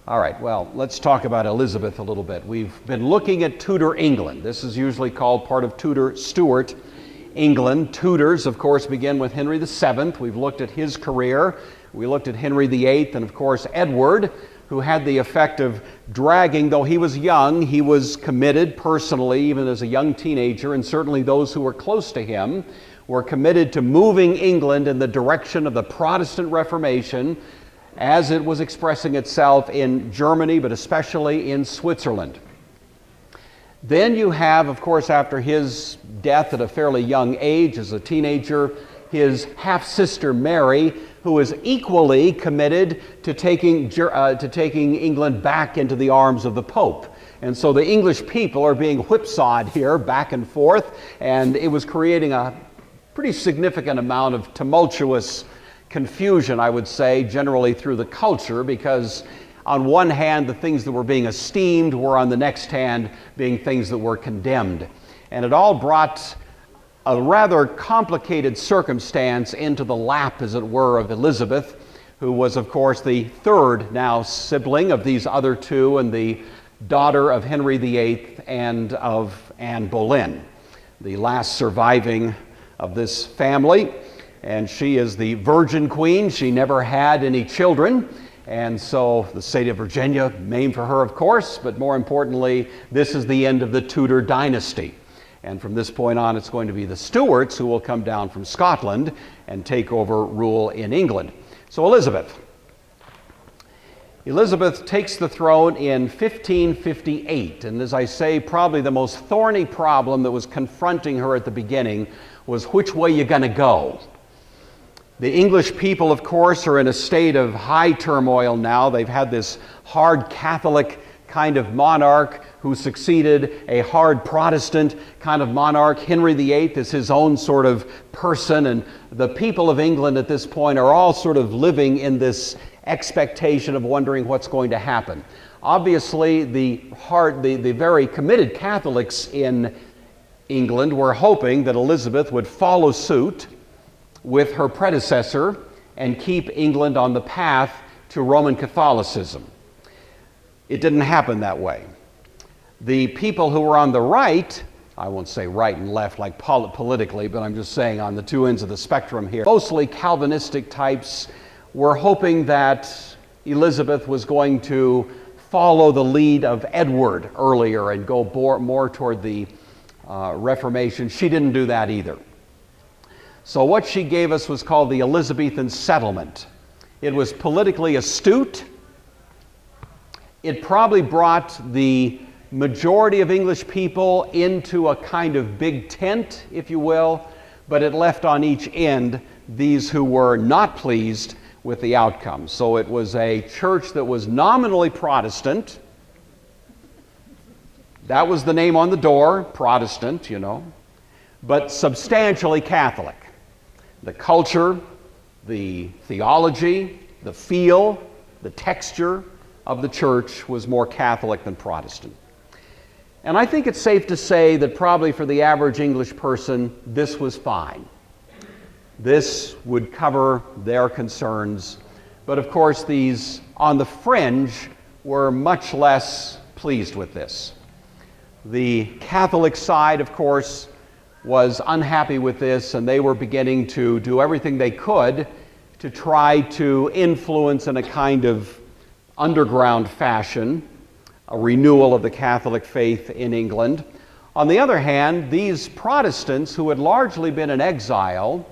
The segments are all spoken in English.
All right, well, let's talk about Elizabeth a little bit. We've been looking at Tudor England. This is usually called part of Tudor Stuart England. Tudors, of course, begin with Henry VII. We've looked at his career. We looked at Henry VIII and, of course, Edward, who had the effect of dragging, though he was young, he was committed personally, even as a young teenager, and certainly those who were close to him were committed to moving England in the direction of the Protestant Reformation as it was expressing itself in Germany, but especially in Switzerland. Then you have, of course, after his death at a fairly young age as a teenager, his half-sister Mary, who is equally committed to taking England back into the arms of the Pope. And so the English people are being whipsawed here back and forth, and it was creating a pretty significant amount of tumultuous confusion, I would say, generally through the culture, because on one hand, the things that were being esteemed were on the next hand being things that were condemned. And it all brought a rather complicated circumstance into the lap, as it were, of Elizabeth, who was, of course, the third now sibling of these other two and the daughter of Henry VIII and of Anne Boleyn, the last surviving of this family. And she is the Virgin Queen. She never had any children. And so the state of Virginia named for her, of course, but more importantly, this is the end of the Tudor dynasty. And from this point on, it's going to be the Stuarts who will come down from Scotland and take over rule in England. So Elizabeth takes the throne in 1558. And as I say, probably the most thorny problem that was confronting her at the beginning was which way you're going to go. The English people, of course, are in a state of high turmoil now. They've had this hard Catholic kind of monarch who succeeded a hard Protestant kind of monarch. Henry VIII is his own sort of person, and the people of England at this point are all sort of living in this expectation of wondering what's going to happen. Obviously, the very committed Catholics in England were hoping that Elizabeth would follow suit with her predecessor and keep England on the path to Roman Catholicism. It didn't happen that way. The people who were on the right, I won't say right and left like politically, but I'm just saying on the two ends of the spectrum here, mostly Calvinistic types, were hoping that Elizabeth was going to follow the lead of Edward earlier and go more toward the Reformation. She didn't do that either. So what she gave us was called the Elizabethan settlement. It was politically astute. It probably brought the majority of English people into a kind of big tent, if you will, but it left on each end these who were not pleased with the outcome. So it was a church that was nominally Protestant. That was the name on the door, Protestant, but substantially Catholic. The culture, the theology, the feel, the texture of the church was more Catholic than Protestant. And I think it's safe to say that probably for the average English person, this was fine. This would cover their concerns. But of course, these on the fringe were much less pleased with this. The Catholic side, of course, was unhappy with this, and they were beginning to do everything they could to try to influence in a kind of underground fashion a renewal of the Catholic faith in England. On the other hand, these Protestants who had largely been in exile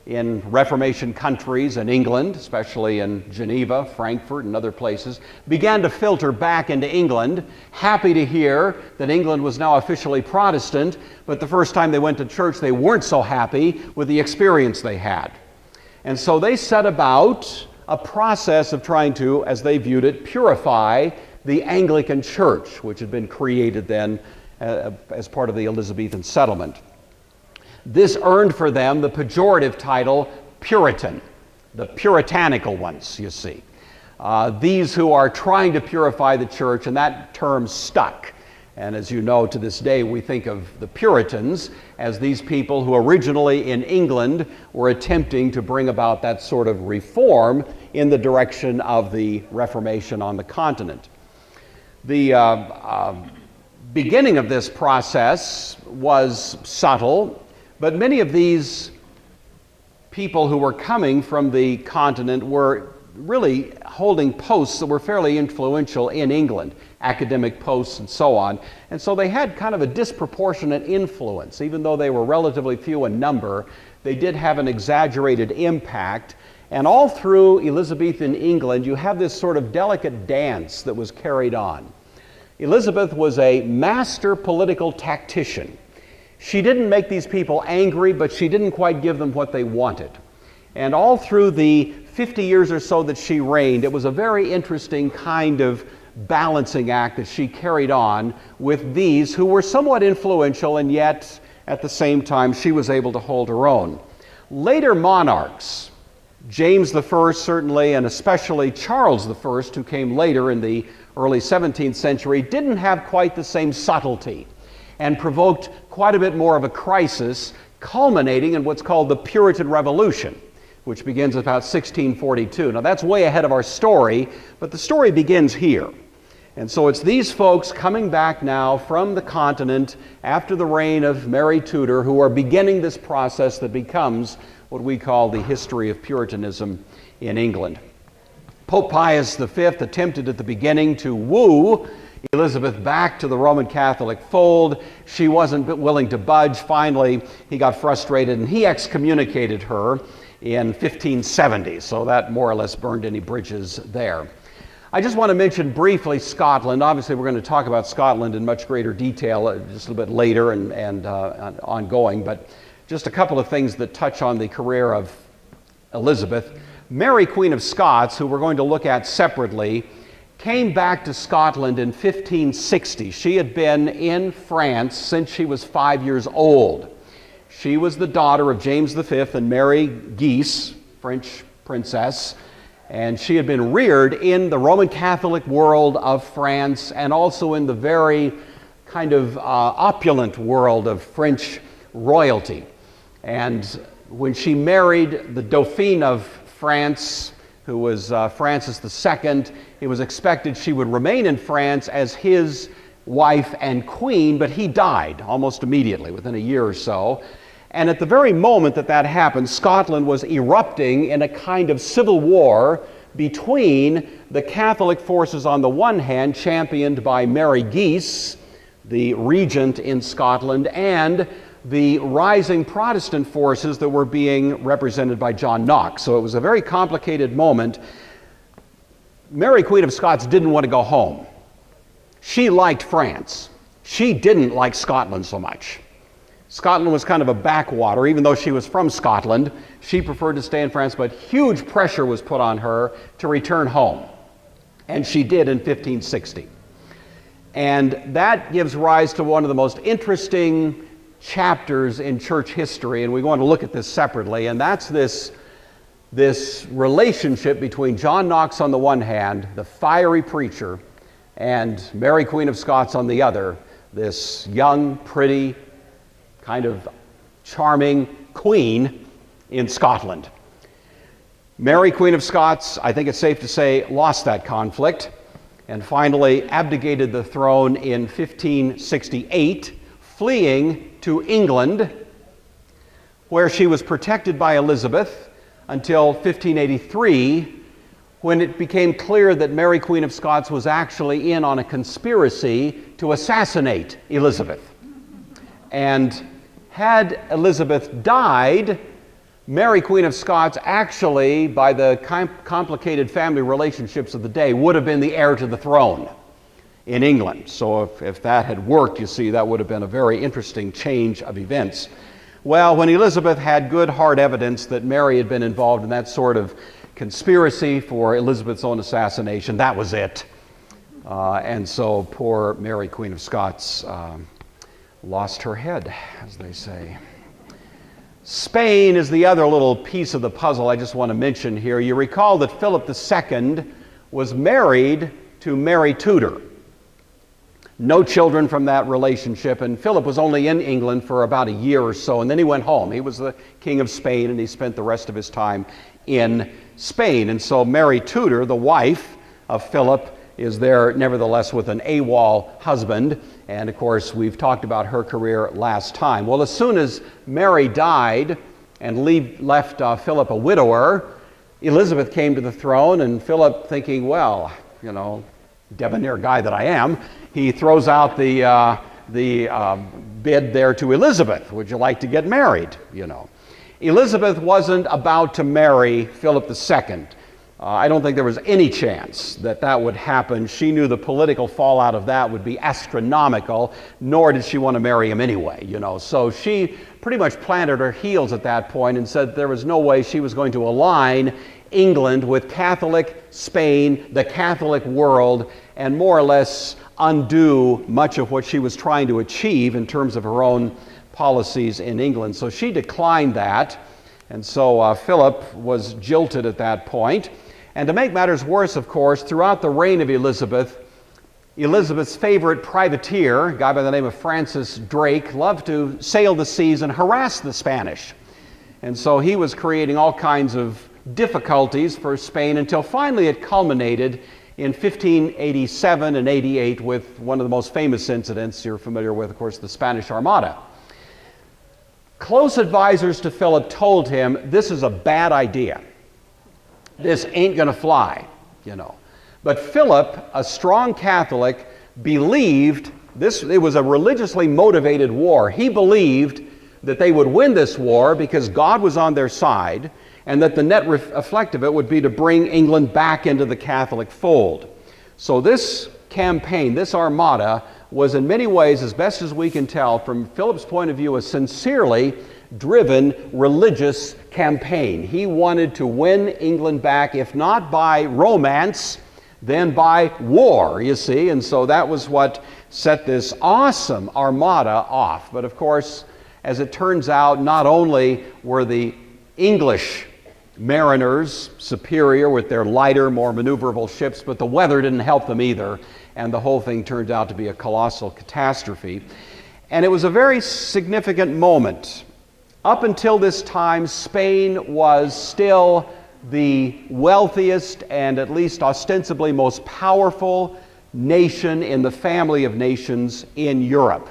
in Reformation countries in England, especially in Geneva, Frankfurt, and other places, began to filter back into England, happy to hear that England was now officially Protestant, but the first time they went to church, they weren't so happy with the experience they had. And so they set about a process of trying to, as they viewed it, purify the Anglican Church, which had been created then as part of the Elizabethan settlement. This earned for them the pejorative title Puritan, the puritanical ones, you see. These who are trying to purify the church, and that term stuck. And as you know, to this day, we think of the Puritans as these people who originally in England were attempting to bring about that sort of reform in the direction of the Reformation on the continent. The beginning of this process was subtle, but many of these people who were coming from the continent were really holding posts that were fairly influential in England, academic posts and so on. And so they had kind of a disproportionate influence. Even though they were relatively few in number, they did have an exaggerated impact. And all through Elizabethan England, you have this sort of delicate dance that was carried on. Elizabeth was a master political tactician. She didn't make these people angry, but she didn't quite give them what they wanted. And all through the 50 years or so that she reigned, it was a very interesting kind of balancing act that she carried on with these who were somewhat influential, and yet at the same time she was able to hold her own. Later monarchs, James I certainly, and especially Charles I, who came later in the early 17th century, didn't have quite the same subtlety and provoked quite a bit more of a crisis, culminating in what's called the Puritan Revolution, which begins about 1642. Now that's way ahead of our story, but the story begins here. And so it's these folks coming back now from the continent after the reign of Mary Tudor who are beginning this process that becomes what we call the history of Puritanism in England. Pope Pius V attempted at the beginning to woo Elizabeth back to the Roman Catholic fold. She wasn't willing to budge. Finally, he got frustrated and he excommunicated her in 1570, so that more or less burned any bridges there. I just want to mention briefly Scotland. Obviously, we're going to talk about Scotland in much greater detail just a little bit later and ongoing, but just a couple of things that touch on the career of Elizabeth. Mary, Queen of Scots, who we're going to look at separately, came back to Scotland in 1560. She had been in France since she was 5 years old. She was the daughter of James V and Mary Guise, French princess, and she had been reared in the Roman Catholic world of France and also in the very kind of opulent world of French royalty. And when she married the Dauphin of France, who was Francis II, it was expected she would remain in France as his wife and queen, but he died almost immediately, within a year or so. And at the very moment that that happened, Scotland was erupting in a kind of civil war between the Catholic forces on the one hand, championed by Mary Guise, the regent in Scotland, and the rising Protestant forces that were being represented by John Knox. So it was a very complicated moment. Mary, Queen of Scots, didn't want to go home. She liked France. She didn't like Scotland so much. Scotland was kind of a backwater. Even though she was from Scotland, she preferred to stay in France, but huge pressure was put on her to return home. And she did in 1560. And that gives rise to one of the most interesting chapters in church history, and we want to look at this separately, and that's this relationship between John Knox on the one hand, the fiery preacher, and Mary, Queen of Scots on the other, this young, pretty, kind of charming queen in Scotland. Mary, Queen of Scots, I think it's safe to say, lost that conflict and finally abdicated the throne in 1568, fleeing to England, where she was protected by Elizabeth until 1583, when it became clear that Mary, Queen of Scots, was actually in on a conspiracy to assassinate Elizabeth. And had Elizabeth died, Mary, Queen of Scots, actually, by the complicated family relationships of the day, would have been the heir to the throne in England. So if that had worked, you see, that would have been a very interesting change of events. Well, when Elizabeth had good hard evidence that Mary had been involved in that sort of conspiracy for Elizabeth's own assassination, that was it. And so poor Mary, Queen of Scots, lost her head, as they say. Spain is the other little piece of the puzzle I just want to mention here. You recall that Philip II was married to Mary Tudor. No children from that relationship, and Philip was only in England for about a year or so, and then he went home. He was the King of Spain, and he spent the rest of his time in Spain. And so Mary Tudor, the wife of Philip, is there nevertheless with an AWOL husband. And of course, we've talked about her career last time. Well, as soon as Mary died and left Philip a widower, Elizabeth came to the throne, and Philip, thinking, well, you know, debonair guy that I am, he throws out the bid there to Elizabeth. Would you like to get married? You know, Elizabeth wasn't about to marry Philip II. I don't think there was any chance that that would happen. She knew the political fallout of that would be astronomical, nor did she want to marry him anyway, you know. So she pretty much planted her heels at that point and said there was no way she was going to align England with Catholic Spain, the Catholic world, and more or less undo much of what she was trying to achieve in terms of her own policies in England. So she declined that, and so Philip was jilted at that point. And to make matters worse, of course, throughout the reign of Elizabeth, Elizabeth's favorite privateer, a guy by the name of Francis Drake, loved to sail the seas and harass the Spanish. And so he was creating all kinds of difficulties for Spain until finally it culminated in 1587 and 88 with one of the most famous incidents you're familiar with, of course, the Spanish Armada. Close advisors to Philip told him, this is a bad idea. This ain't going to fly, you know. But Philip, a strong Catholic, believed it was a religiously motivated war. He believed that they would win this war because God was on their side, and that the net effect of it would be to bring England back into the Catholic fold. So this campaign, this armada, was in many ways, as best as we can tell, from Philip's point of view, a sincerely driven religious campaign. He wanted to win England back, if not by romance, then by war, you see. And so that was what set this awesome armada off. But of course, as it turns out, not only were the English mariners superior with their lighter, more maneuverable ships, but the weather didn't help them either, and the whole thing turned out to be a colossal catastrophe. And it was a very significant moment. Up until this time, Spain was still the wealthiest and at least ostensibly most powerful nation in the family of nations in Europe.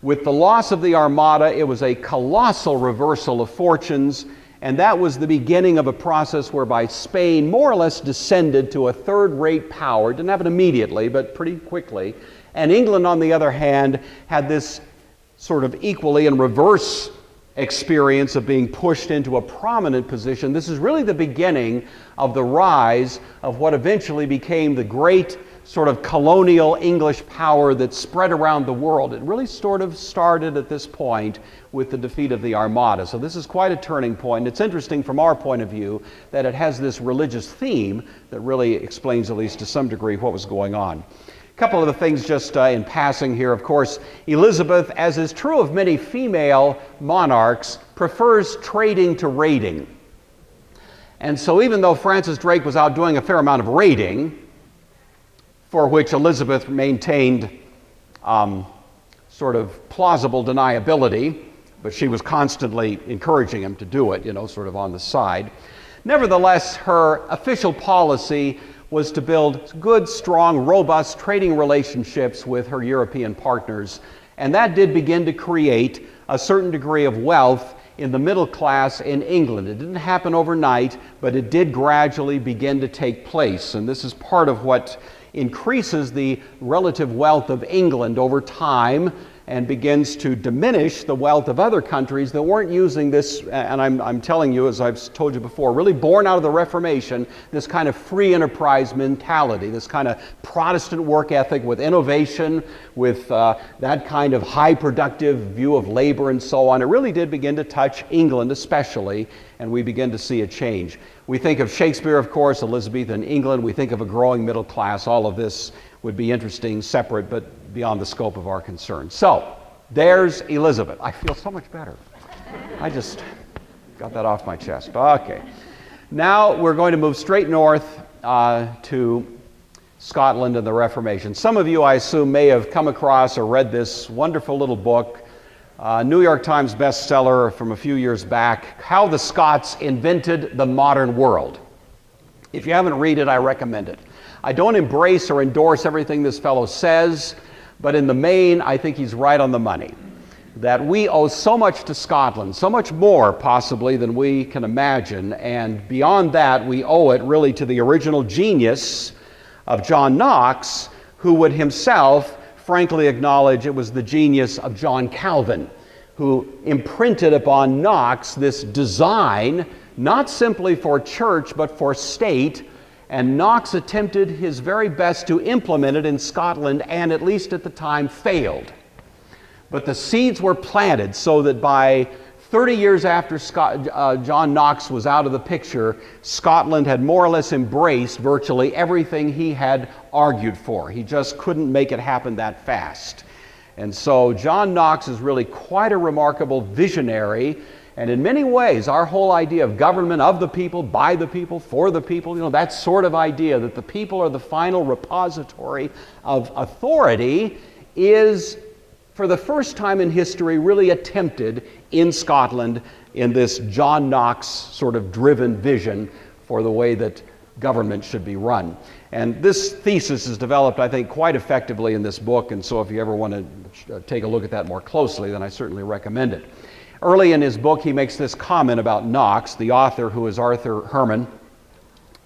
With the loss of the Armada, it was a colossal reversal of fortunes, and that was the beginning of a process whereby Spain more or less descended to a third-rate power. It didn't happen immediately, but pretty quickly. And England, on the other hand, had this sort of equally in reverse experience of being pushed into a prominent position. This is really the beginning of the rise of what eventually became the great sort of colonial English power that spread around the world. It really sort of started at this point with the defeat of the Armada. So this is quite a turning point. It's interesting from our point of view that it has this religious theme that really explains, at least to some degree, what was going on. A couple of the things just in passing here. Of course, Elizabeth, as is true of many female monarchs, prefers trading to raiding. And so even though Francis Drake was out doing a fair amount of raiding, for which Elizabeth maintained sort of plausible deniability, but she was constantly encouraging him to do it, you know, sort of on the side. Nevertheless, her official policy was to build good, strong, robust trading relationships with her European partners, and that did begin to create a certain degree of wealth in the middle class in England. It didn't happen overnight, but it did gradually begin to take place, and this is part of what increases the relative wealth of England over time and begins to diminish the wealth of other countries that weren't using this, and I'm telling you, as I've told you before, really born out of the Reformation, this kind of free enterprise mentality, this kind of Protestant work ethic with innovation, with that kind of high productive view of labor and so on. It really did begin to touch England especially, and we begin to see a change. We think of Shakespeare, of course, Elizabethan England. We think of a growing middle class. All of this would be interesting, separate, but beyond the scope of our concern. So, there's Elizabeth. I feel so much better. I just got that off my chest. Okay. Now we're going to move straight north to Scotland and the Reformation. Some of you, I assume, may have come across or read this wonderful little book, New York Times bestseller from a few years back, How the Scots Invented the Modern World. If you haven't read it, I recommend it. I don't embrace or endorse everything this fellow says, but in the main, I think he's right on the money. That we owe so much to Scotland, so much more possibly than we can imagine, and beyond that, we owe it really to the original genius of John Knox, who would himself frankly acknowledge it was the genius of John Calvin, who imprinted upon Knox this design, not simply for church, but for state, and Knox attempted his very best to implement it in Scotland, and at least at the time failed. But the seeds were planted so that by 30 years after John Knox was out of the picture, Scotland had more or less embraced virtually everything he had argued for. He just couldn't make it happen that fast. And so John Knox is really quite a remarkable visionary, and in many ways our whole idea of government of the people, by the people, for the people, that sort of idea that the people are the final repository of authority is, for the first time in history, really attempted in Scotland in this John Knox sort of driven vision for the way that government should be run. And this thesis is developed, I think, quite effectively in this book, and so if you ever want to take a look at that more closely, then I certainly recommend it. Early in his book, he makes this comment about Knox, the author, who is Arthur Herman.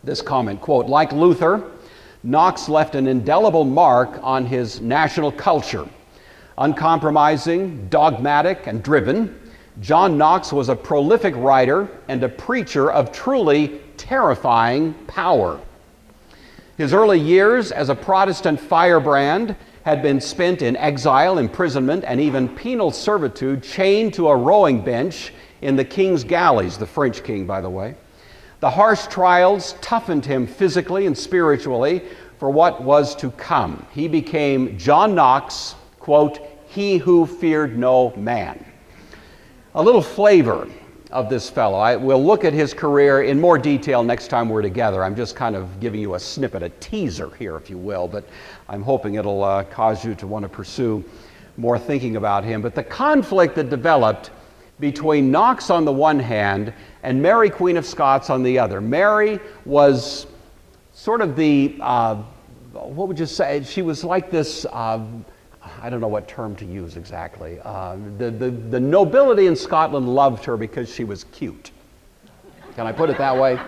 This comment, quote, "Like Luther, Knox left an indelible mark on his national culture. Uncompromising, dogmatic, and driven, John Knox was a prolific writer and a preacher of truly terrifying power. His early years as a Protestant firebrand had been spent in exile, imprisonment, and even penal servitude, chained to a rowing bench in the king's galleys, the French king, by the way. The harsh trials toughened him physically and spiritually for what was to come. He became John Knox, quote, he who feared no man." A little flavor of this fellow. We'll look at his career in more detail next time we're together. I'm just kind of giving you a snippet, a teaser here, if you will, but I'm hoping it'll cause you to want to pursue more thinking about him. But the conflict that developed between Knox on the one hand and Mary, Queen of Scots, on the other. Mary was sort of the, what would you say? She was like this, I don't know what term to use exactly. The nobility in Scotland loved her because she was cute. Can I put it that way?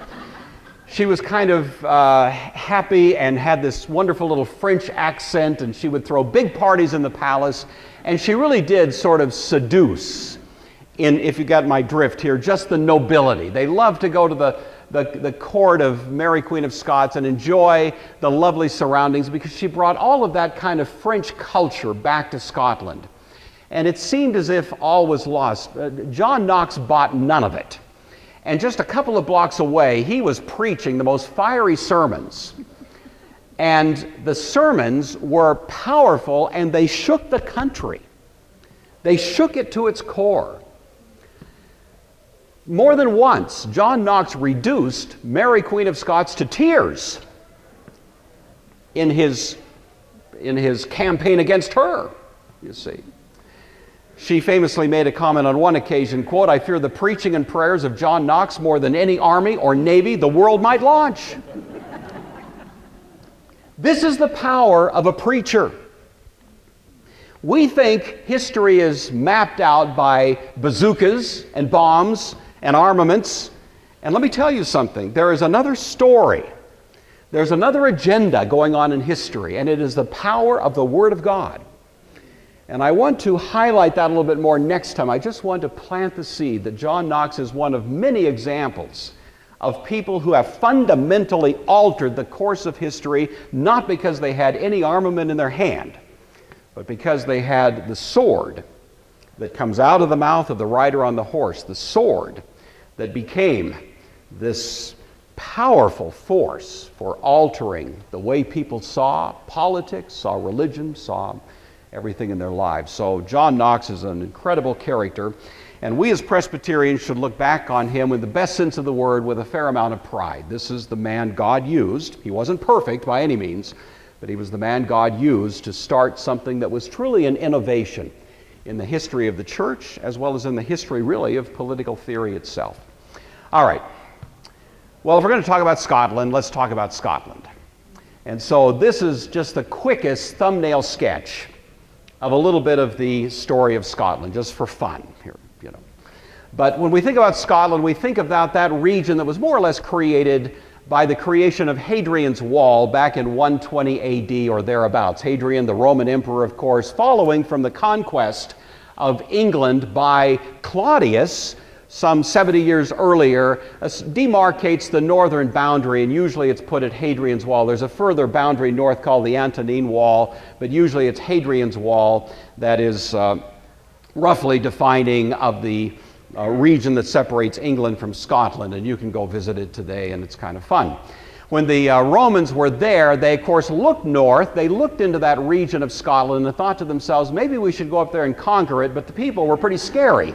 She was kind of happy and had this wonderful little French accent, and she would throw big parties in the palace, and she really did sort of seduce, if you got my drift here, just the nobility. They loved to go to the court of Mary, Queen of Scots, and enjoy the lovely surroundings because she brought all of that kind of French culture back to Scotland. And it seemed as if all was lost. John Knox bought none of it. And just a couple of blocks away, he was preaching the most fiery sermons. And the sermons were powerful, and they shook the country. They shook it to its core. More than once, John Knox reduced Mary, Queen of Scots, to tears in his campaign against her, you see. She famously made a comment on one occasion, quote, "I fear the preaching and prayers of John Knox more than any army or navy the world might launch." This is the power of a preacher. We think history is mapped out by bazookas and bombs and armaments. And let me tell you something. There is another story. There's another agenda going on in history, and it is the power of the Word of God. And I want to highlight that a little bit more next time. I just want to plant the seed that John Knox is one of many examples of people who have fundamentally altered the course of history, not because they had any armament in their hand, but because they had the sword that comes out of the mouth of the rider on the horse, the sword that became this powerful force for altering the way people saw politics, saw religion, saw everything in their lives. So John Knox is an incredible character, and we as Presbyterians should look back on him with the best sense of the word with a fair amount of pride. This is the man God used. He wasn't perfect by any means, but he was the man God used to start something that was truly an innovation in the history of the church, as well as in the history, really, of political theory itself. All right. Well, if we're going to talk about Scotland, let's talk about Scotland. And so this is just the quickest thumbnail sketch of a little bit of the story of Scotland, just for fun here, you know. But when we think about Scotland, we think about that region that was more or less created by the creation of Hadrian's Wall back in 120 AD or thereabouts. Hadrian, the Roman emperor, of course, following from the conquest of England by Claudius some 70 years earlier, demarcates the northern boundary, and usually it's put at Hadrian's Wall. There's a further boundary north called the Antonine Wall, but usually it's Hadrian's Wall that is roughly defining of the region that separates England from Scotland, and you can go visit it today, and it's kind of fun. When the Romans were there, they of course looked north. They looked into that region of Scotland and thought to themselves, maybe we should go up there and conquer it, but the people were pretty scary.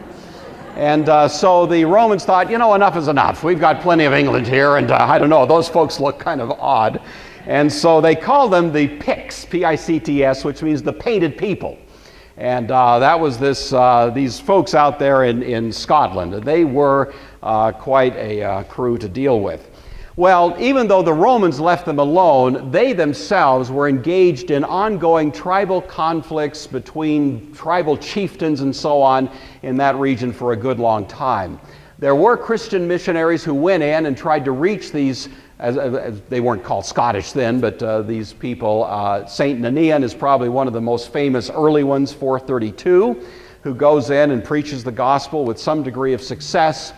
And so the Romans thought, you know, enough is enough. We've got plenty of England here, and I don't know, those folks look kind of odd. And so they called them the Picts, P-I-C-T-S, which means the painted people. And that was these folks out there in Scotland. They were quite a crew to deal with. Well, even though the Romans left them alone, they themselves were engaged in ongoing tribal conflicts between tribal chieftains and so on in that region for a good long time. There were Christian missionaries who went in and tried to reach these, as they weren't called Scottish then, but these people. St. Ninian is probably one of the most famous early ones, 432, who goes in and preaches the gospel with some degree of success.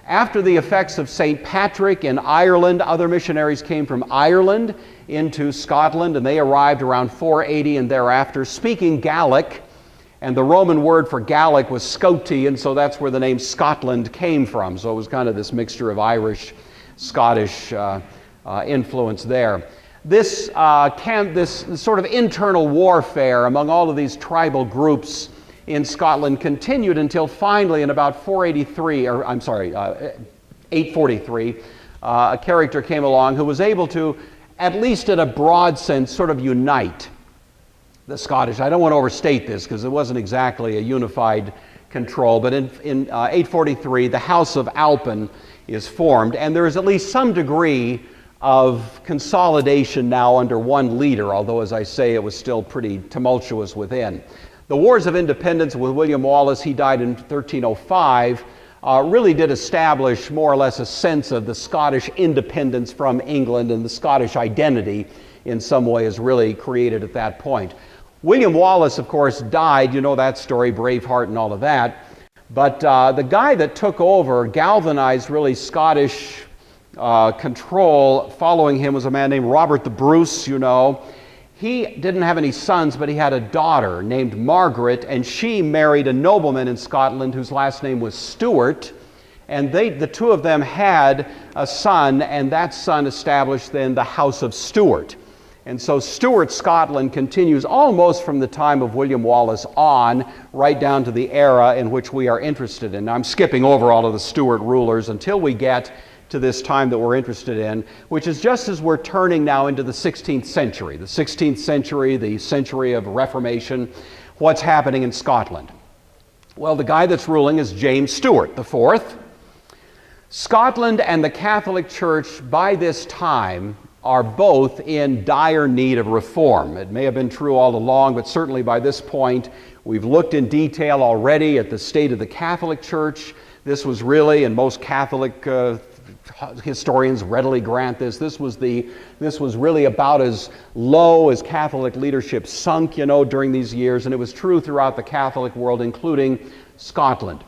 After the effects of St. Patrick in Ireland, other missionaries came from Ireland into Scotland, and they arrived around 480 and thereafter, speaking Gaelic, and the Roman word for Gaelic was Scoti, and so that's where the name Scotland came from. So it was kind of this mixture of Irish, Scottish influence there. This sort of internal warfare among all of these tribal groups in Scotland continued until finally in about 843, a character came along who was able to, at least in a broad sense, sort of unite the Scottish. I don't want to overstate this because it wasn't exactly a unified control, but in 843, the House of Alpin is formed, and there is at least some degree of consolidation now under one leader, although, as I say, it was still pretty tumultuous within. The Wars of Independence with William Wallace, he died in 1305, really did establish more or less a sense of the Scottish independence from England, and the Scottish identity in some way is really created at that point. William Wallace, of course, died, you know that story, Braveheart and all of that, but the guy that took over galvanized really Scottish control. Following him was a man named Robert the Bruce, you know. He didn't have any sons, but he had a daughter named Margaret, and she married a nobleman in Scotland whose last name was Stuart, and the two of them had a son, and that son established then the House of Stuart. And so Stuart Scotland continues almost from the time of William Wallace on, right down to the era in which we are interested in. Now, I'm skipping over all of the Stuart rulers until we get to this time that we're interested in, which is just as we're turning now into the 16th century. The 16th century, the century of Reformation. What's happening in Scotland? Well, the guy that's ruling is James Stuart IV. Scotland and the Catholic Church by this time are both in dire need of reform. It may have been true all along, but certainly by this point, we've looked in detail already at the state of the Catholic Church. This was really, and most Catholic historians readily grant this, this was really about as low as Catholic leadership sunk, you know, during these years, and it was true throughout the Catholic world, including Scotland.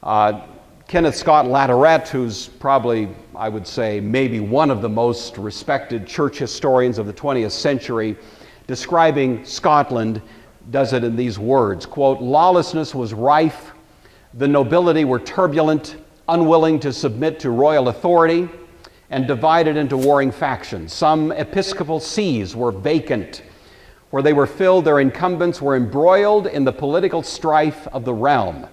Kenneth Scott Latourette, who's probably, I would say, maybe one of the most respected church historians of the 20th century, describing Scotland, does it in these words, quote, "Lawlessness was rife, the nobility were turbulent, unwilling to submit to royal authority, and divided into warring factions. Some episcopal sees were vacant. Where they were filled, their incumbents were embroiled in the political strife of the realm.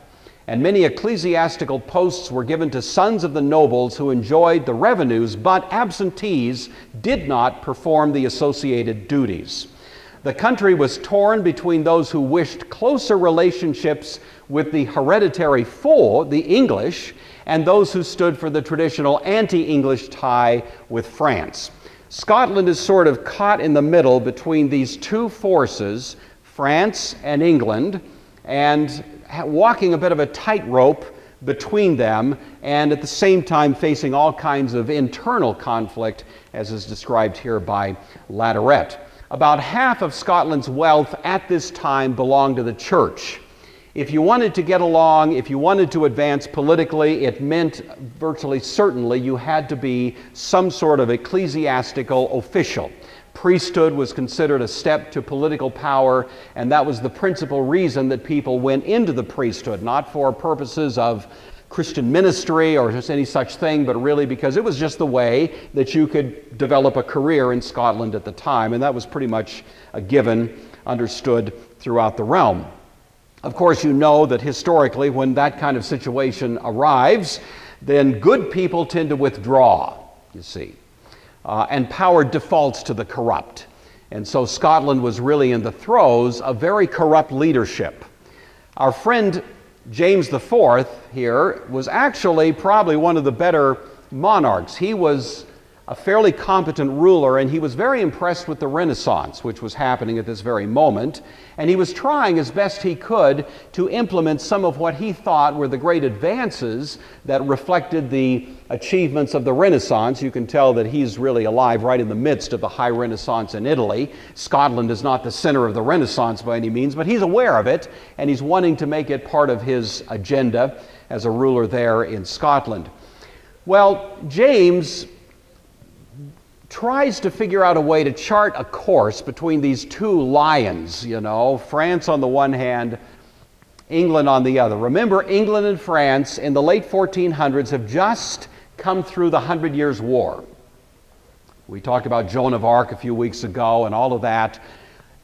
And many ecclesiastical posts were given to sons of the nobles who enjoyed the revenues, but absentees did not perform the associated duties. The country was torn between those who wished closer relationships with the hereditary foe, the English, and those who stood for the traditional anti-English tie with France. Scotland is sort of caught in the middle between these two forces, France and England, and walking a bit of a tightrope between them, and at the same time facing all kinds of internal conflict, as is described here by Latourette. About half of Scotland's wealth at this time belonged to the church. If you wanted to get along, if you wanted to advance politically, it meant virtually certainly you had to be some sort of ecclesiastical official. Priesthood was considered a step to political power, and that was the principal reason that people went into the priesthood, not for purposes of Christian ministry or just any such thing, but really because it was just the way that you could develop a career in Scotland at the time, and that was pretty much a given, understood throughout the realm. Of course, you know that historically, when that kind of situation arrives, then good people tend to withdraw, you see. And power defaults to the corrupt. And so Scotland was really in the throes of very corrupt leadership. Our friend James IV here was actually probably one of the better monarchs. He was a fairly competent ruler, and he was very impressed with the Renaissance, which was happening at this very moment. And he was trying as best he could to implement some of what he thought were the great advances that reflected the achievements of the Renaissance. You can tell that he's really alive right in the midst of the high Renaissance in Italy. Scotland is not the center of the Renaissance by any means, but he's aware of it, and he's wanting to make it part of his agenda as a ruler there in Scotland. Well, James tries to figure out a way to chart a course between these two lions, you know, France on the one hand, England on the other. Remember, England and France in the late 1400s have just come through the 100 Years' War. We talked about Joan of Arc a few weeks ago and all of that.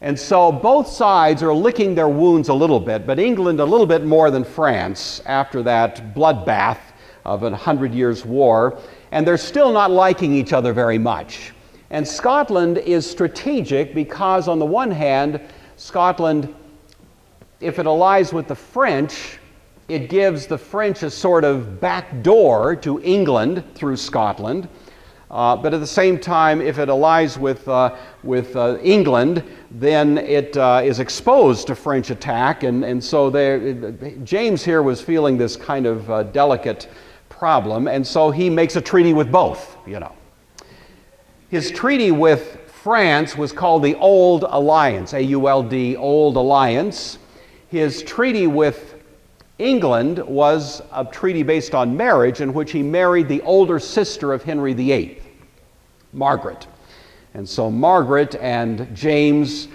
And so both sides are licking their wounds a little bit, but England a little bit more than France after that bloodbath of a 100 Years' War. And they're still not liking each other very much. And Scotland is strategic because, on the one hand, Scotland, if it allies with the French, it gives the French a sort of back door to England through Scotland. But at the same time, if it allies with England, then it is exposed to French attack. And so James here was feeling this kind of delicate problem, and so he makes a treaty with both, you know. His treaty with France was called the Old Alliance, A-U-L-D, Old Alliance. His treaty with England was a treaty based on marriage in which he married the older sister of Henry VIII, Margaret. And so Margaret and James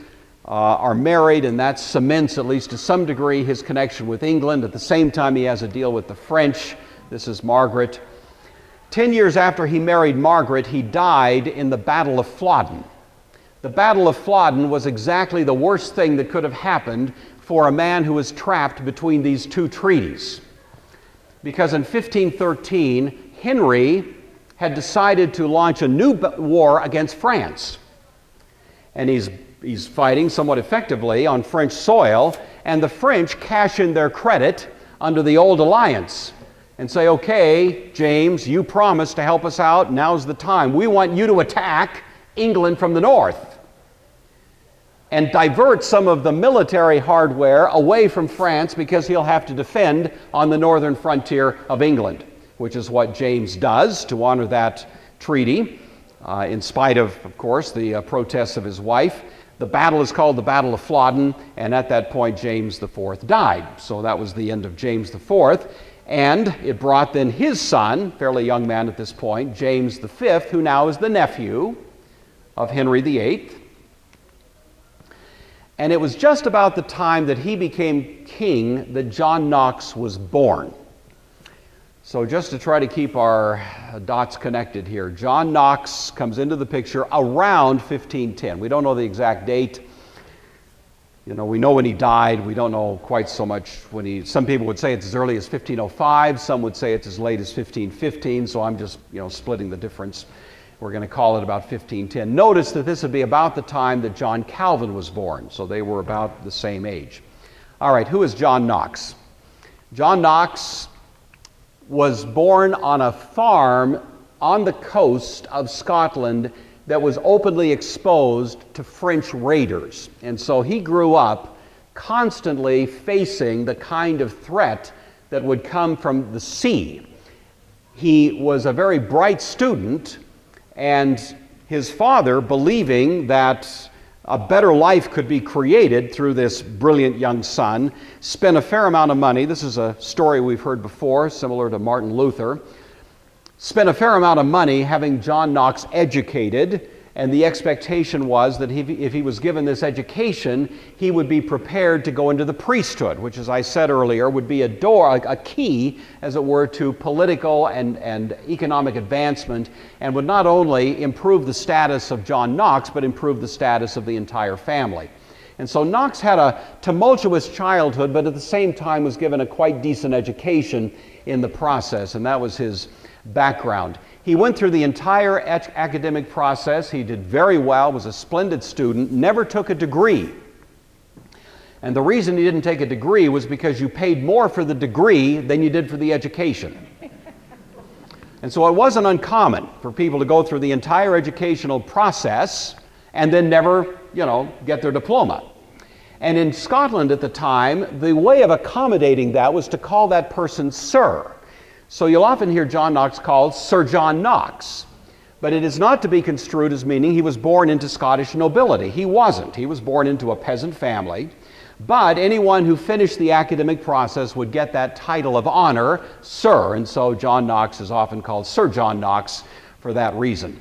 are married, and that cements, at least to some degree, his connection with England. At the same time, he has a deal with the French. This is Margaret. 10 years after he married Margaret, he died in the Battle of Flodden. The Battle of Flodden was exactly the worst thing that could have happened for a man who was trapped between these two treaties. Because in 1513, Henry had decided to launch a new war against France. And he's fighting somewhat effectively on French soil, and the French cash in their credit under the Old Alliance and say, okay, James, you promised to help us out. Now's the time. We want you to attack England from the north and divert some of the military hardware away from France because he'll have to defend on the northern frontier of England, which is what James does to honor that treaty, in spite of course, the protests of his wife. The battle is called the Battle of Flodden, and at that point, James IV died. So that was the end of James IV. And it brought then his son, fairly young man at this point, James V, who now is the nephew of Henry VIII. And it was just about the time that he became king that John Knox was born. So just to try to keep our dots connected here, John Knox comes into the picture around 1510. We don't know the exact date. You know, we know when he died. We don't know quite so much when some people would say it's as early as 1505. Some would say it's as late as 1515. So I'm just, splitting the difference. We're going to call it about 1510. Notice that this would be about the time that John Calvin was born, so they were about the same age. All right, who is John Knox? John Knox was born on a farm on the coast of Scotland that was openly exposed to French raiders. And so he grew up constantly facing the kind of threat that would come from the sea. He was a very bright student, and his father, believing that a better life could be created through this brilliant young son, spent a fair amount of money. This is a story we've heard before, similar to Martin Luther. Spent a fair amount of money having John Knox educated, and the expectation was that if he was given this education, he would be prepared to go into the priesthood, which, as I said earlier, would be a key, as it were, to political and economic advancement, and would not only improve the status of John Knox, but improve the status of the entire family. And so Knox had a tumultuous childhood, but at the same time was given a quite decent education in the process, and that was his background. He went through the entire academic process. He did very well, was a splendid student, never took a degree. And the reason he didn't take a degree was because you paid more for the degree than you did for the education. And so it wasn't uncommon for people to go through the entire educational process and then never, get their diploma. And in Scotland at the time, the way of accommodating that was to call that person Sir. So you'll often hear John Knox called Sir John Knox, but it is not to be construed as meaning he was born into Scottish nobility. He wasn't. He was born into a peasant family, but anyone who finished the academic process would get that title of honor, Sir, and so John Knox is often called Sir John Knox for that reason.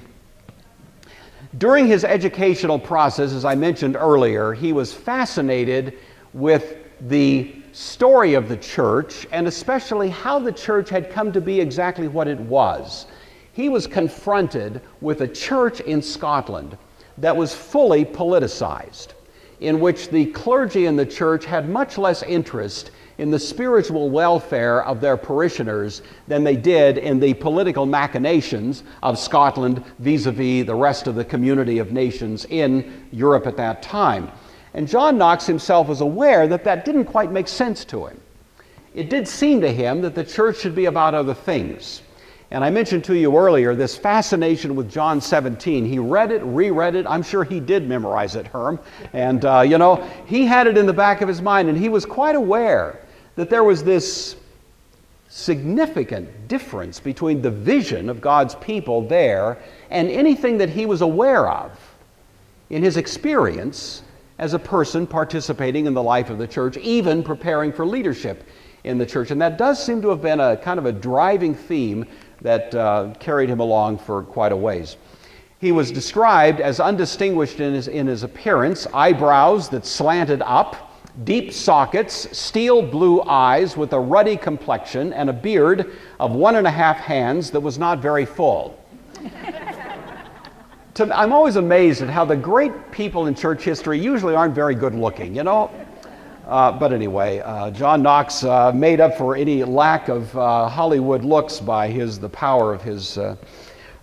During his educational process, as I mentioned earlier, he was fascinated with the story of the church, and especially how the church had come to be exactly what it was. He was confronted with a church in Scotland that was fully politicized, in which the clergy in the church had much less interest in the spiritual welfare of their parishioners than they did in the political machinations of Scotland vis-a-vis the rest of the community of nations in Europe at that time. And John Knox himself was aware that that didn't quite make sense to him. It did seem to him that the church should be about other things. And I mentioned to you earlier this fascination with John 17. He read it, reread it. I'm sure he did memorize it, Herm. And, he had it in the back of his mind, and he was quite aware that there was this significant difference between the vision of God's people there and anything that he was aware of in his experience as a person participating in the life of the church, even preparing for leadership in the church. And that does seem to have been a kind of a driving theme that carried him along for quite a ways. He was described as undistinguished in his appearance, eyebrows that slanted up, deep sockets, steel blue eyes with a ruddy complexion, and a beard of 1.5 hands that was not very full. I'm always amazed at how the great people in church history usually aren't very good looking, But anyway, John Knox made up for any lack of Hollywood looks by the power of his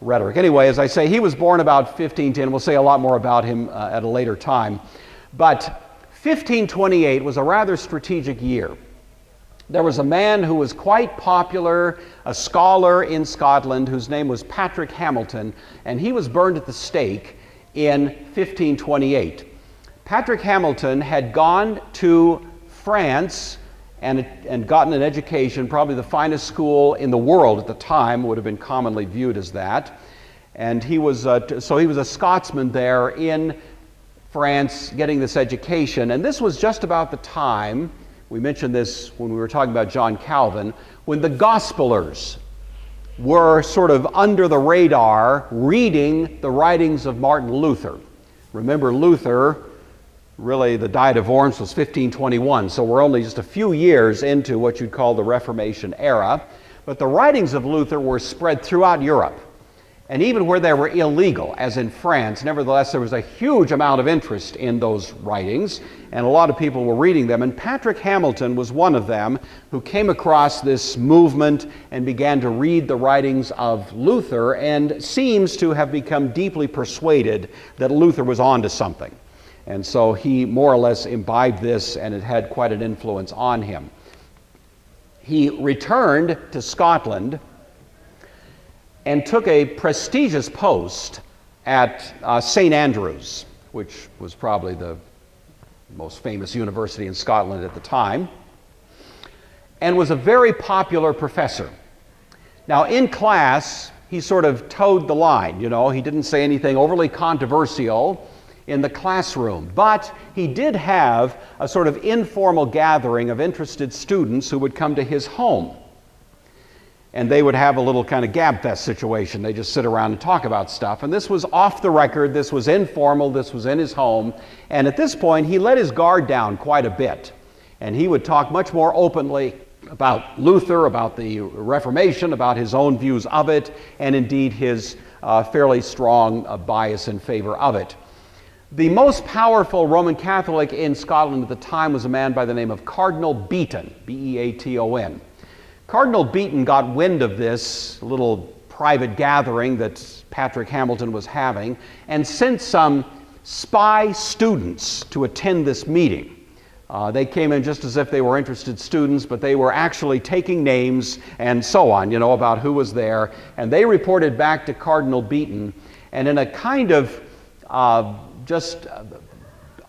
rhetoric. Anyway, as I say, he was born about 1510. We'll say a lot more about him at a later time. But 1528 was a rather strategic year. There was a man who was quite popular, a scholar in Scotland, whose name was Patrick Hamilton, and he was burned at the stake in 1528. Patrick Hamilton had gone to France and gotten an education, probably the finest school in the world at the time, would have been commonly viewed as that. And he was a Scotsman there in France getting this education. And this was just about the time, we mentioned this when we were talking about John Calvin, when the Gospelers were sort of under the radar reading the writings of Martin Luther. Remember, Luther, really the Diet of Worms was 1521, so we're only just a few years into what you'd call the Reformation era. But the writings of Luther were spread throughout Europe. And even where they were illegal, as in France, nevertheless there was a huge amount of interest in those writings, and a lot of people were reading them. And Patrick Hamilton was one of them who came across this movement and began to read the writings of Luther, and seems to have become deeply persuaded that Luther was onto something. And so he more or less imbibed this, and it had quite an influence on him. He returned to Scotland and took a prestigious post at St. Andrews, which was probably the most famous university in Scotland at the time, and was a very popular professor. Now, in class, he sort of towed the line, he didn't say anything overly controversial in the classroom, but he did have a sort of informal gathering of interested students who would come to his home. And they would have a little kind of gabfest situation. They just sit around and talk about stuff. And this was off the record, this was informal, this was in his home. And at this point, he let his guard down quite a bit. And he would talk much more openly about Luther, about the Reformation, about his own views of it, and indeed his fairly strong bias in favor of it. The most powerful Roman Catholic in Scotland at the time was a man by the name of Cardinal Beaton, B-E-A-T-O-N. Cardinal Beaton got wind of this little private gathering that Patrick Hamilton was having and sent some spy students to attend this meeting. They came in just as if they were interested students, but they were actually taking names and so on, about who was there. And they reported back to Cardinal Beaton, and in a kind of just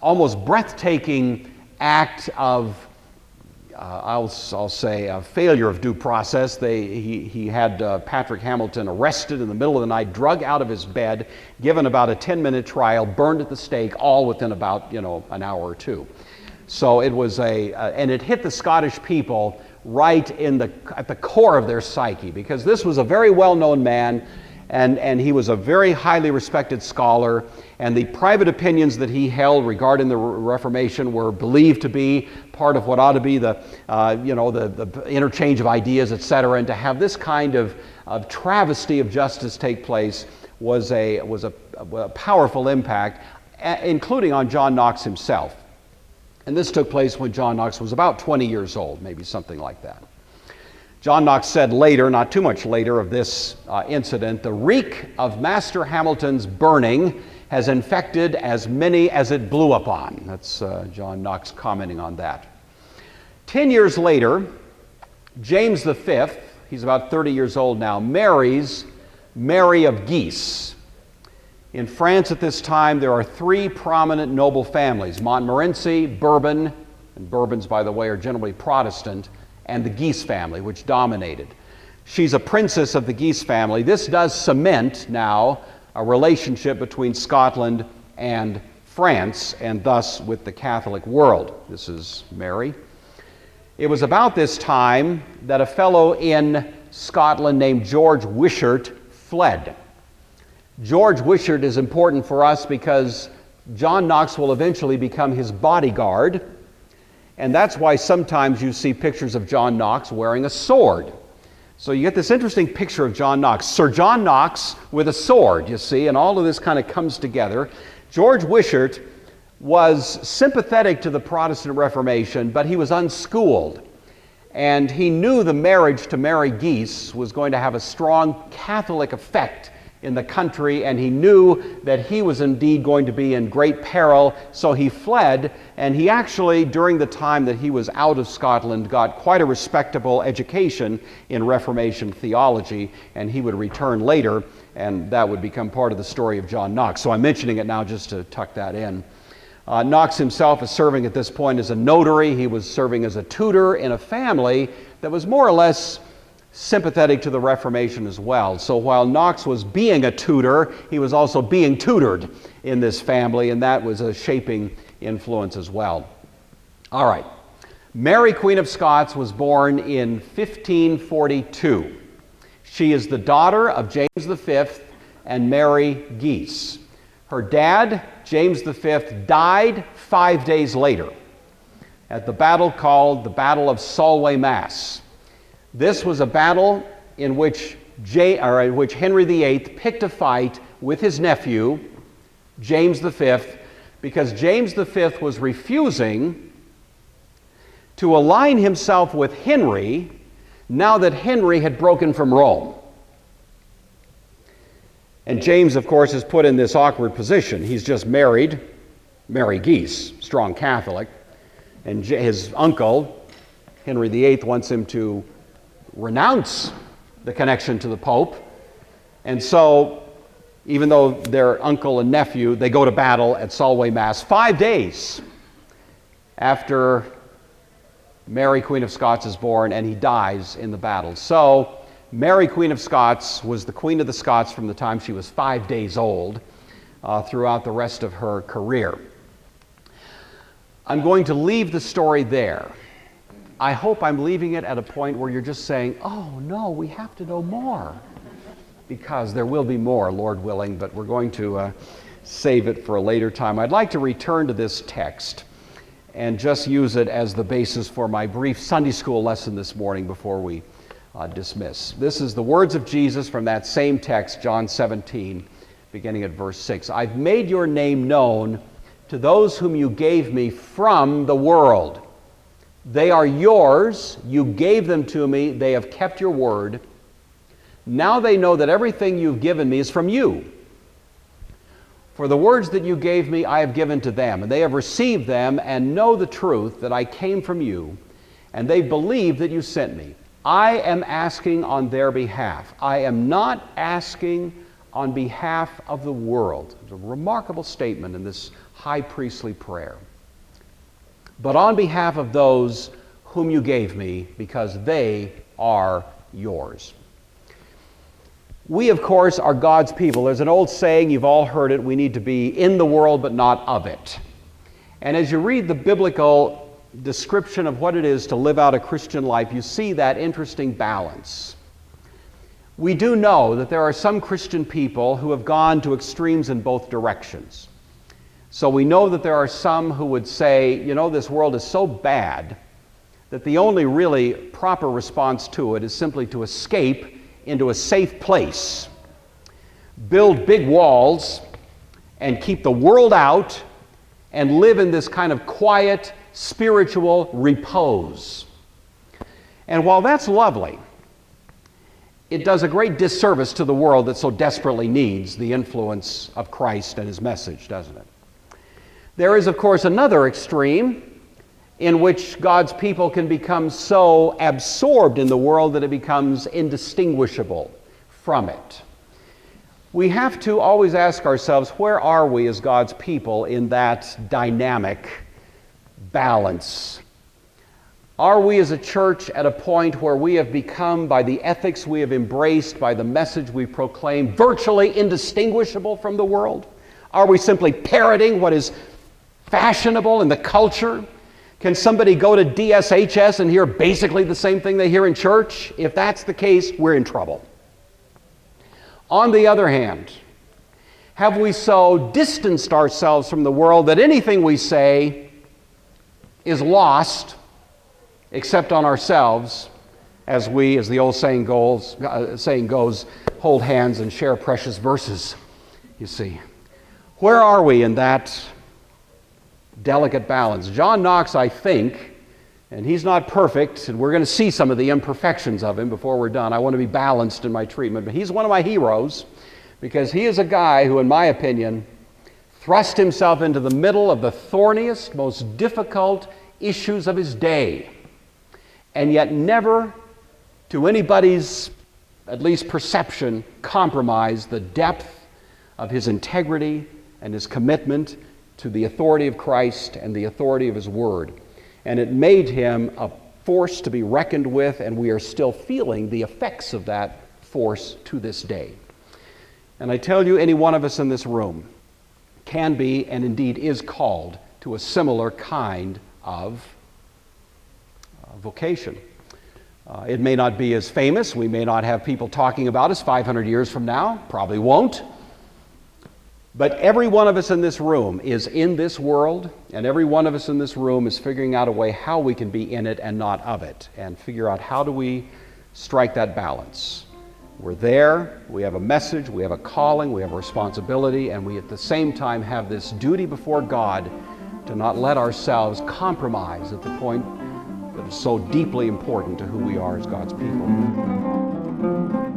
almost breathtaking act of I'll say a failure of due process. He had Patrick Hamilton arrested in the middle of the night, drug out of his bed, given about a 10-minute trial, burned at the stake, all within about an hour or two. So it was and it hit the Scottish people right at the core of their psyche, because this was a very well-known man, and he was a very highly respected scholar, and the private opinions that he held regarding the Reformation were believed to be part of what ought to be the interchange of ideas, etc. And to have this kind of travesty of justice take place was a powerful impact, including on John Knox himself. And this took place when John Knox was about 20 years old, maybe something like that. John Knox said later, not too much later, of this incident, "The reek of Master Hamilton's burning has infected as many as it blew upon." That's John Knox commenting on that. 10 years later, James V, he's about 30 years old now, marries Mary of Guise. In France at this time, there are three prominent noble families: Montmorency, Bourbon, and Bourbons, by the way, are generally Protestant, and the Guise family, which dominated. She's a princess of the Guise family. This does cement now a relationship between Scotland and France, and thus with the Catholic world. This is Mary. It was about this time that a fellow in Scotland named George Wishart fled. George Wishart is important for us because John Knox will eventually become his bodyguard, and that's why sometimes you see pictures of John Knox wearing a sword. So you get this interesting picture of John Knox, Sir John Knox with a sword, you see, and all of this kind of comes together. George Wishart was sympathetic to the Protestant Reformation, but he was unschooled. And he knew the marriage to Mary Guise was going to have a strong Catholic effect in the country, and he knew that he was indeed going to be in great peril, so he fled. And he actually, during the time that he was out of Scotland, got quite a respectable education in Reformation theology, and he would return later, and that would become part of the story of John Knox. So I'm mentioning it now just to tuck that in. Knox himself is serving at this point as a notary. He was serving as a tutor in a family that was more or less sympathetic to the Reformation as well. So while Knox was being a tutor, he was also being tutored in this family, and that was a shaping influence as well. All right. Mary, Queen of Scots, was born in 1542. She is the daughter of James V and Mary Guise. Her dad, James V, died 5 days later at the battle called the Battle of Solway Mass. This was a battle in which which Henry VIII picked a fight with his nephew, James V, because James V was refusing to align himself with Henry now that Henry had broken from Rome. And James, of course, is put in this awkward position. He's just married Mary Geese, strong Catholic, and his uncle, Henry VIII, wants him to renounce the connection to the Pope. And so, even though they're uncle and nephew, they go to battle at Solway Mass 5 days after Mary, Queen of Scots, is born, and he dies in the battle. So, Mary, Queen of Scots, was the Queen of the Scots from the time she was 5 days old throughout the rest of her career. I'm going to leave the story there. I hope I'm leaving it at a point where you're just saying, oh no, we have to know more. Because there will be more, Lord willing, but we're going to save it for a later time. I'd like to return to this text and just use it as the basis for my brief Sunday school lesson this morning before we dismiss. This is the words of Jesus from that same text, John 17, beginning at verse 6. I've made your name known to those whom you gave me from the world. They are yours. You gave them to me. They have kept your word. Now they know that everything you've given me is from you. For the words that you gave me, I have given to them, and they have received them and know the truth that I came from you, and they believe that you sent me. I am asking on their behalf. I am not asking on behalf of the world. It's a remarkable statement in this high priestly prayer. But on behalf of those whom you gave me, because they are yours. We, of course, are God's people. There's an old saying, you've all heard it, we need to be in the world but not of it. And as you read the biblical description of what it is to live out a Christian life, you see that interesting balance. We do know that there are some Christian people who have gone to extremes in both directions. So we know that there are some who would say, you know, this world is so bad that the only really proper response to it is simply to escape into a safe place, build big walls, and keep the world out, and live in this kind of quiet, spiritual repose. And while that's lovely, it does a great disservice to the world that so desperately needs the influence of Christ and his message, doesn't it? There is, of course, another extreme in which God's people can become so absorbed in the world that it becomes indistinguishable from it. We have to always ask ourselves, where are we as God's people in that dynamic balance? Are we as a church at a point where we have become, by the ethics we have embraced, by the message we proclaim, virtually indistinguishable from the world? Are we simply parroting what is fashionable in the culture? Can somebody go to DSHS and hear basically the same thing they hear in church? If that's the case, we're in trouble. On the other hand, have we so distanced ourselves from the world that anything we say is lost except on ourselves, as we, as the old saying goes, hold hands and share precious verses, you see? Where are we in that delicate balance? John Knox, I think, and he's not perfect, and we're going to see some of the imperfections of him before we're done. I want to be balanced in my treatment, but he's one of my heroes because he is a guy who, in my opinion, thrust himself into the middle of the thorniest, most difficult issues of his day, and yet never, to anybody's, at least perception, compromised the depth of his integrity and his commitment to the authority of Christ and the authority of his word. And it made him a force to be reckoned with, and we are still feeling the effects of that force to this day. And I tell you, any one of us in this room can be, and indeed is called, to a similar kind of vocation. It may not be as famous. We may not have people talking about us 500 years from now. Probably won't. But every one of us in this room is in this world, and every one of us in this room is figuring out a way how we can be in it and not of it, and figure out how do we strike that balance. We're there, we have a message, we have a calling, we have a responsibility, and we at the same time have this duty before God to not let ourselves compromise at the point that is so deeply important to who we are as God's people.